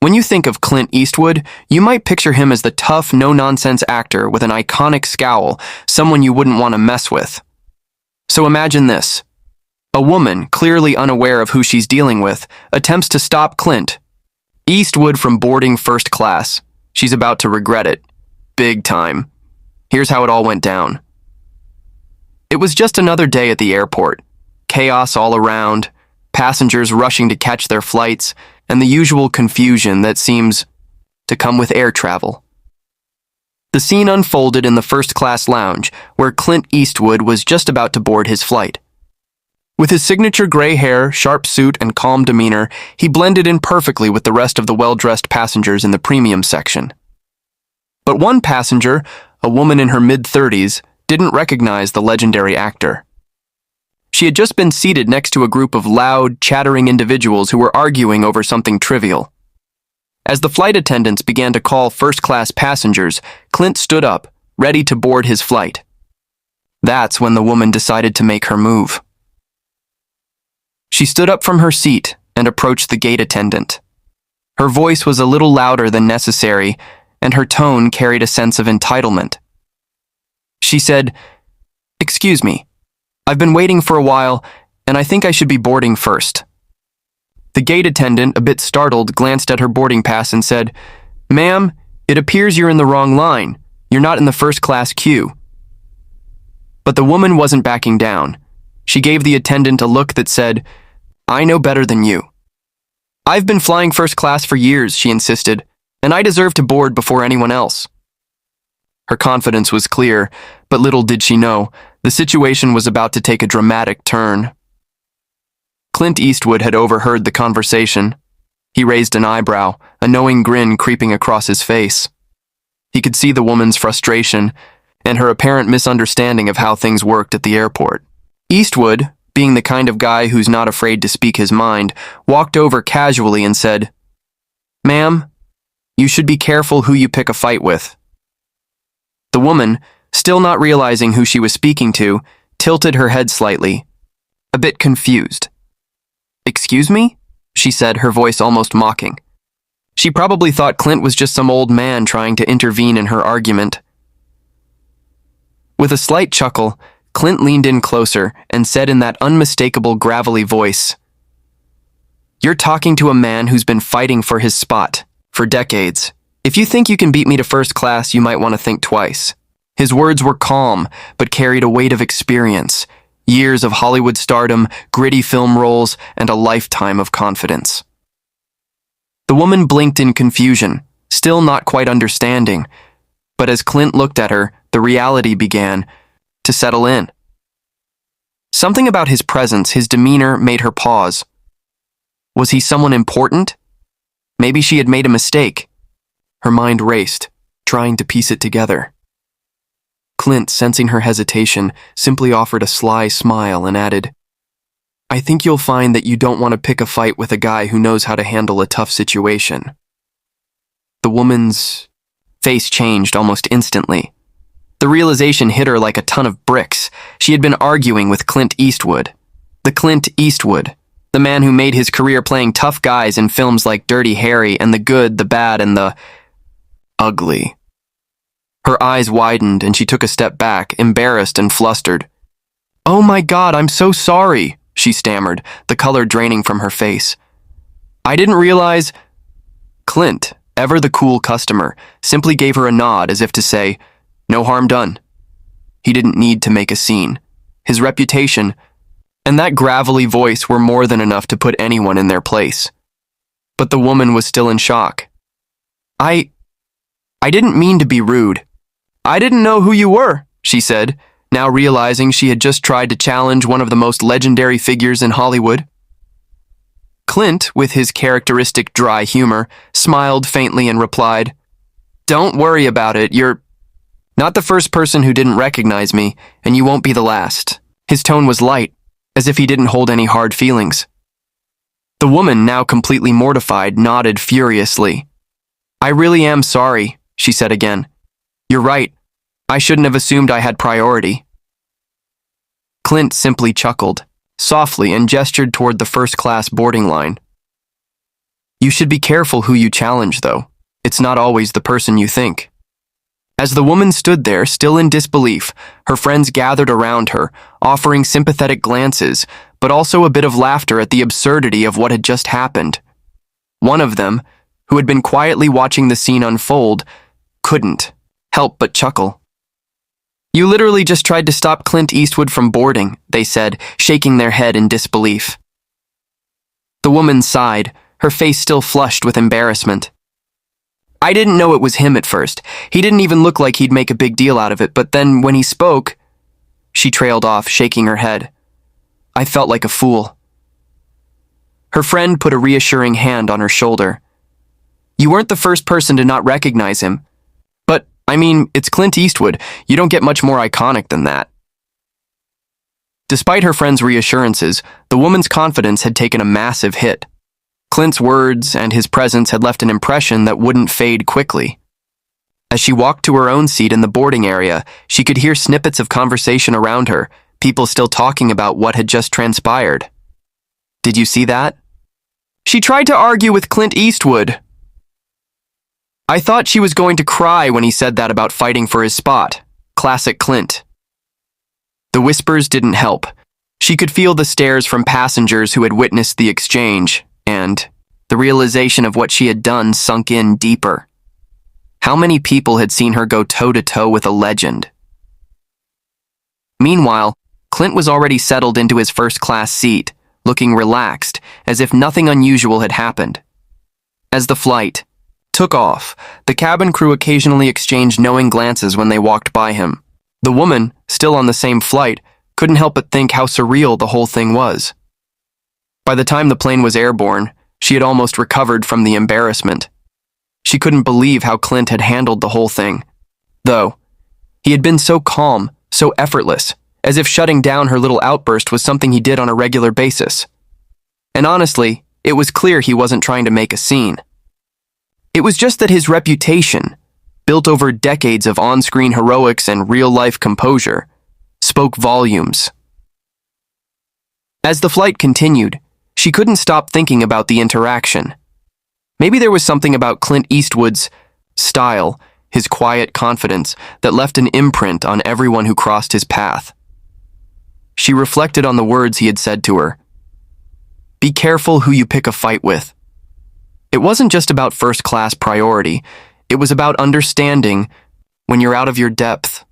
When you think of Clint Eastwood, you might picture him as the tough, no-nonsense actor with an iconic scowl, someone you wouldn't want to mess with. So imagine this. A woman, clearly unaware of who she's dealing with, attempts to stop Clint Eastwood from boarding first class. She's about to regret it. Big time. Here's how it all went down. It was just another day at the airport. Chaos all around, passengers rushing to catch their flights, and the usual confusion that seems to come with air travel. The scene unfolded in the first-class lounge, where Clint Eastwood was just about to board his flight. With his signature gray hair, sharp suit, and calm demeanor, he blended in perfectly with the rest of the well-dressed passengers in the premium section. But one passenger, a woman in her mid-30s, didn't recognize the legendary actor. She had just been seated next to a group of loud, chattering individuals who were arguing over something trivial. As the flight attendants began to call first-class passengers, Clint stood up, ready to board his flight. That's when the woman decided to make her move. She stood up from her seat and approached the gate attendant. Her voice was a little louder than necessary, and her tone carried a sense of entitlement. She said, "Excuse me. I've been waiting for a while, and I think I should be boarding first." The gate attendant, a bit startled, glanced at her boarding pass and said, "Ma'am, it appears you're in the wrong line. You're not in the first-class queue." But the woman wasn't backing down. She gave the attendant a look that said, "I know better than you." "I've been flying first class for years," she insisted, "and I deserve to board before anyone else." Her confidence was clear, but little did she know, the situation was about to take a dramatic turn. Clint Eastwood had overheard the conversation. He raised an eyebrow, a knowing grin creeping across his face. He could see the woman's frustration and her apparent misunderstanding of how things worked at the airport. Eastwood, being the kind of guy who's not afraid to speak his mind, walked over casually and said, "Ma'am, you should be careful who you pick a fight with." The woman, still not realizing who she was speaking to, tilted her head slightly, a bit confused. "Excuse me?" she said, her voice almost mocking. She probably thought Clint was just some old man trying to intervene in her argument. With a slight chuckle, Clint leaned in closer and said in that unmistakable gravelly voice, "You're talking to a man who's been fighting for his spot for decades. If you think you can beat me to first class, you might want to think twice." His words were calm, but carried a weight of experience, years of Hollywood stardom, gritty film roles, and a lifetime of confidence. The woman blinked in confusion, still not quite understanding, but as Clint looked at her, the reality began to settle in. Something about his presence, his demeanor, made her pause. Was he someone important? Maybe she had made a mistake. Her mind raced, trying to piece it together. Clint, sensing her hesitation, simply offered a sly smile and added, "I think you'll find that you don't want to pick a fight with a guy who knows how to handle a tough situation." The woman's face changed almost instantly. The realization hit her like a ton of bricks. She had been arguing with Clint Eastwood. The Clint Eastwood, the man who made his career playing tough guys in films like Dirty Harry and The Good, the Bad, and the Ugly. Her eyes widened and she took a step back, embarrassed and flustered. "Oh my God, I'm so sorry," she stammered, the color draining from her face. "I didn't realize—" Clint, ever the cool customer, simply gave her a nod as if to say, "No harm done." He didn't need to make a scene. His reputation and that gravelly voice were more than enough to put anyone in their place. But the woman was still in shock. I didn't mean to be rude. I didn't know who you were," she said, now realizing she had just tried to challenge one of the most legendary figures in Hollywood. Clint, with his characteristic dry humor, smiled faintly and replied, "Don't worry about it. You're not the first person who didn't recognize me, and you won't be the last." His tone was light, as if he didn't hold any hard feelings. The woman, now completely mortified, nodded furiously. "I really am sorry," she said again. "You're right. I shouldn't have assumed I had priority." Clint simply chuckled, softly, and gestured toward the first-class boarding line. You should be careful who you challenge, though. It's not always the person you think. As the woman stood there, still in disbelief, her friends gathered around her, offering sympathetic glances, but also a bit of laughter at the absurdity of what had just happened. One of them, who had been quietly watching the scene unfold, couldn't help but chuckle. "You literally just tried to stop Clint Eastwood from boarding," they said, shaking their head in disbelief. The woman sighed, her face still flushed with embarrassment. "I didn't know it was him at first. He didn't even look like he'd make a big deal out of it, but then when he spoke..." She trailed off, shaking her head. "I felt like a fool." Her friend put a reassuring hand on her shoulder. "You weren't the first person to not recognize him. But, I mean, it's Clint Eastwood. You don't get much more iconic than that." Despite her friend's reassurances, the woman's confidence had taken a massive hit. Clint's words and his presence had left an impression that wouldn't fade quickly. As she walked to her own seat in the boarding area, she could hear snippets of conversation around her, people still talking about what had just transpired. "Did you see that? She tried to argue with Clint Eastwood. I thought she was going to cry when he said that about fighting for his spot. Classic Clint." The whispers didn't help. She could feel the stares from passengers who had witnessed the exchange, and the realization of what she had done sunk in deeper. How many people had seen her go toe-to-toe with a legend? Meanwhile, Clint was already settled into his first-class seat, looking relaxed, as if nothing unusual had happened. As the flight took off, the cabin crew occasionally exchanged knowing glances when they walked by him. The woman, still on the same flight, couldn't help but think how surreal the whole thing was. By the time the plane was airborne, she had almost recovered from the embarrassment. She couldn't believe how Clint had handled the whole thing. Though, he had been so calm, so effortless, as if shutting down her little outburst was something he did on a regular basis. And honestly, it was clear he wasn't trying to make a scene. It was just that his reputation, built over decades of on-screen heroics and real-life composure, spoke volumes. As the flight continued, she couldn't stop thinking about the interaction. Maybe there was something about Clint Eastwood's style, his quiet confidence, that left an imprint on everyone who crossed his path. She reflected on the words he had said to her. "Be careful who you pick a fight with." It wasn't just about first-class priority. It was about understanding when you're out of your depth.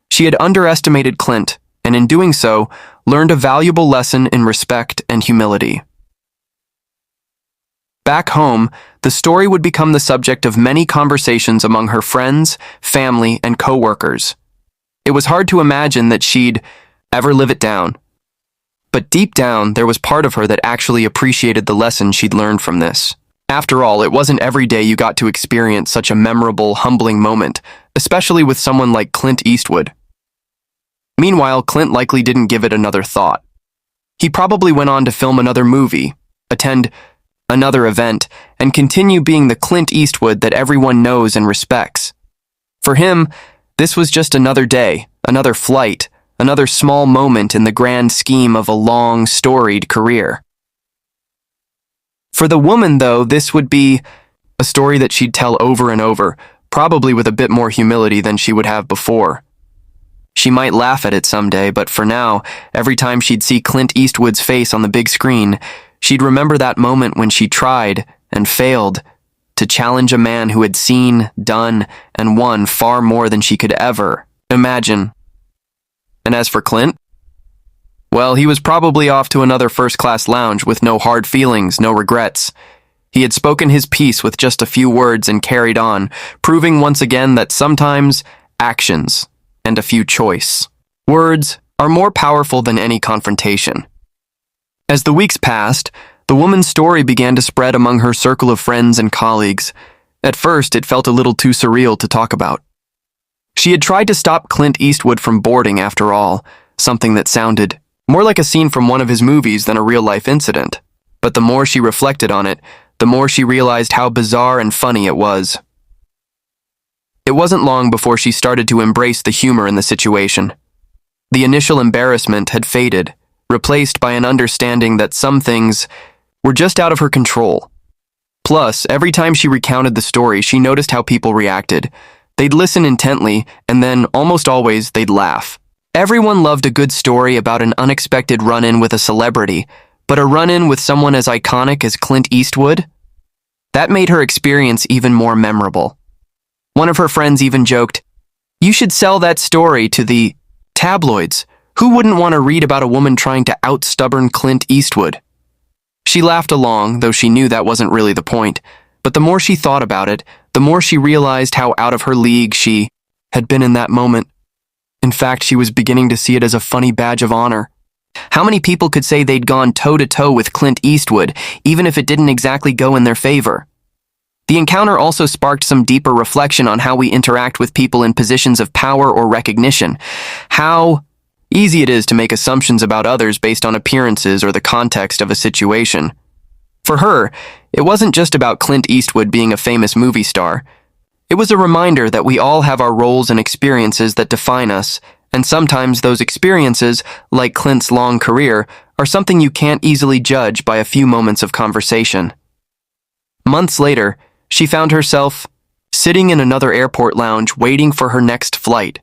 She had underestimated Clint, and in doing so, learned a valuable lesson in respect and humility. Back home, the story would become the subject of many conversations among her friends, family, and co-workers. It was hard to imagine that she'd ever live it down. But deep down, there was part of her that actually appreciated the lesson she'd learned from this. After all, it wasn't every day you got to experience such a memorable, humbling moment, especially with someone like Clint Eastwood. Meanwhile, Clint likely didn't give it another thought. He probably went on to film another movie, attend another event, and continue being the Clint Eastwood that everyone knows and respects. For him, this was just another day, another flight, another small moment in the grand scheme of a long, storied career. For the woman, though, this would be a story that she'd tell over and over, probably with a bit more humility than she would have before. She might laugh at it someday, but for now, every time she'd see Clint Eastwood's face on the big screen, she'd remember that moment when she tried and failed to challenge a man who had seen, done, and won far more than she could ever imagine. And as for Clint, well, he was probably off to another first-class lounge with no hard feelings, no regrets. He had spoken his piece with just a few words and carried on, proving once again that sometimes actions and a few choice words are more powerful than any confrontation. As the weeks passed, the woman's story began to spread among her circle of friends and colleagues. At first, it felt a little too surreal to talk about. She had tried to stop Clint Eastwood from boarding, after all, something that sounded more like a scene from one of his movies than a real-life incident. But the more she reflected on it, the more she realized how bizarre and funny it was. It wasn't long before she started to embrace the humor in the situation. The initial embarrassment had faded, replaced by an understanding that some things were just out of her control. Plus, every time she recounted the story, she noticed how people reacted. They'd listen intently, and then, almost always, they'd laugh. Everyone loved a good story about an unexpected run-in with a celebrity, but a run-in with someone as iconic as Clint Eastwood? That made her experience even more memorable. One of her friends even joked, "You should sell that story to the tabloids. Who wouldn't want to read about a woman trying to out-stubborn Clint Eastwood?" She laughed along, though she knew that wasn't really the point. But the more she thought about it, the more she realized how out of her league she had been in that moment. In fact, she was beginning to see it as a funny badge of honor. How many people could say they'd gone toe-to-toe with Clint Eastwood, even if it didn't exactly go in their favor? The encounter also sparked some deeper reflection on how we interact with people in positions of power or recognition. How easy it is to make assumptions about others based on appearances or the context of a situation. For her, it wasn't just about Clint Eastwood being a famous movie star. It was a reminder that we all have our roles and experiences that define us, and sometimes those experiences, like Clint's long career, are something you can't easily judge by a few moments of conversation. Months later, she found herself sitting in another airport lounge waiting for her next flight.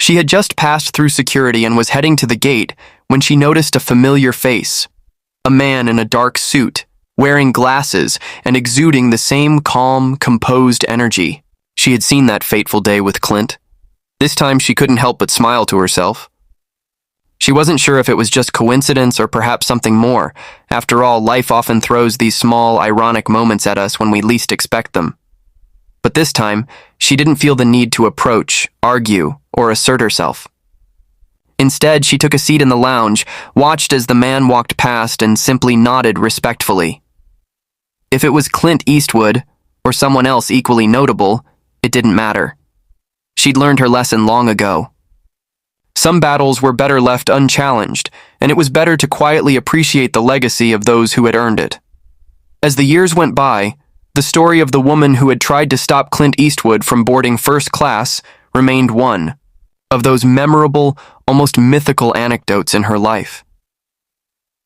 She had just passed through security and was heading to the gate when she noticed a familiar face. A man in a dark suit, wearing glasses and exuding the same calm, composed energy she had seen that fateful day with Clint. This time she couldn't help but smile to herself. She wasn't sure if it was just coincidence or perhaps something more. After all, life often throws these small, ironic moments at us when we least expect them. But this time, she didn't feel the need to approach, argue, or assert herself. Instead, she took a seat in the lounge, watched as the man walked past, and simply nodded respectfully. If it was Clint Eastwood, or someone else equally notable, it didn't matter. She'd learned her lesson long ago. Some battles were better left unchallenged, and it was better to quietly appreciate the legacy of those who had earned it. As the years went by, the story of the woman who had tried to stop Clint Eastwood from boarding first class remained one of those memorable, almost mythical anecdotes in her life.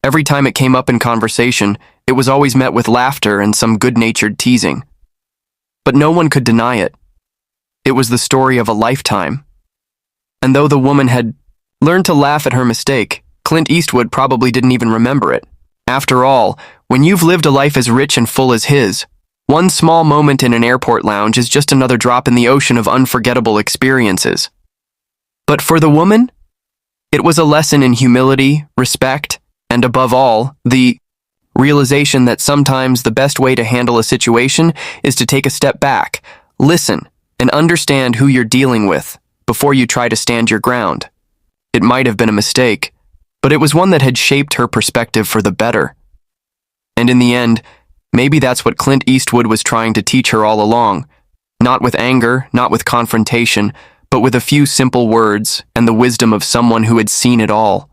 Every time it came up in conversation, it was always met with laughter and some good-natured teasing. But no one could deny it. It was the story of a lifetime. And though the woman had learned to laugh at her mistake, Clint Eastwood probably didn't even remember it. After all, when you've lived a life as rich and full as his, one small moment in an airport lounge is just another drop in the ocean of unforgettable experiences. But for the woman, it was a lesson in humility, respect, and above all, the realization that sometimes the best way to handle a situation is to take a step back, listen, and understand who you're dealing with before you try to stand your ground. It might have been a mistake, but it was one that had shaped her perspective for the better. And in the end, maybe that's what Clint Eastwood was trying to teach her all along. Not with anger, not with confrontation, but with a few simple words and the wisdom of someone who had seen it all.